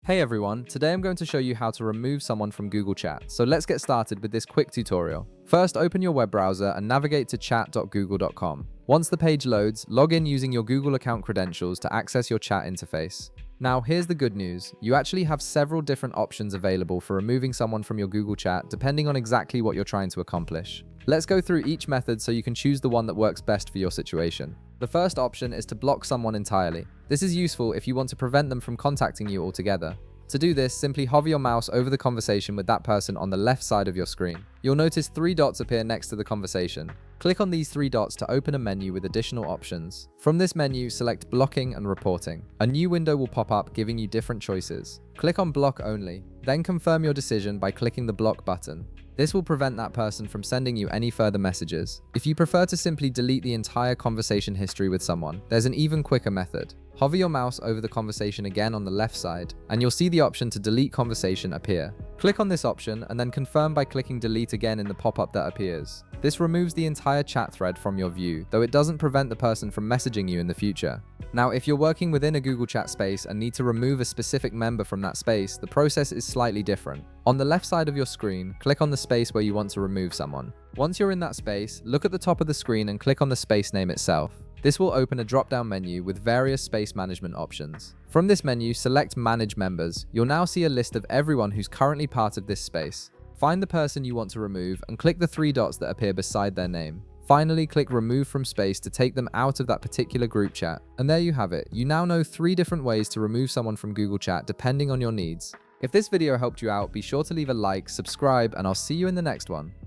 Hey everyone, today I'm going to show you how to remove someone from Google Chat. So let's get started with this quick tutorial. First, open your web browser and navigate to chat.google.com. Once the page loads, log in using your Google account credentials to access your chat interface. Now, here's the good news. You actually have several different options available for removing someone from your Google Chat depending on exactly what you're trying to accomplish. Let's go through each method so you can choose the one that works best for your situation. The first option is to block someone entirely. This is useful if you want to prevent them from contacting you altogether. To do this, simply hover your mouse over the conversation with that person on the left side of your screen. You'll notice 3 dots appear next to the conversation. Click on these 3 dots to open a menu with additional options. From this menu, select Blocking and Reporting. A new window will pop up giving you different choices. Click on Block Only, then confirm your decision by clicking the Block button. This will prevent that person from sending you any further messages. If you prefer to simply delete the entire conversation history with someone, there's an even quicker method. Hover your mouse over the conversation again on the left side, and you'll see the option to delete conversation appear. Click on this option and then confirm by clicking delete again in the pop-up that appears. This removes the entire chat thread from your view, though it doesn't prevent the person from messaging you in the future. Now, if you're working within a Google Chat space and need to remove a specific member from that space, the process is slightly different. On the left side of your screen, click on the space where you want to remove someone. Once you're in that space, look at the top of the screen and click on the space name itself. This will open a drop-down menu with various space management options. From this menu, select Manage Members. You'll now see a list of everyone who's currently part of this space. Find the person you want to remove and click the 3 dots that appear beside their name. Finally, click Remove from Space to take them out of that particular group chat. And there you have it. You now know 3 different ways to remove someone from Google Chat depending on your needs. If this video helped you out, be sure to leave a like, subscribe, and I'll see you in the next one.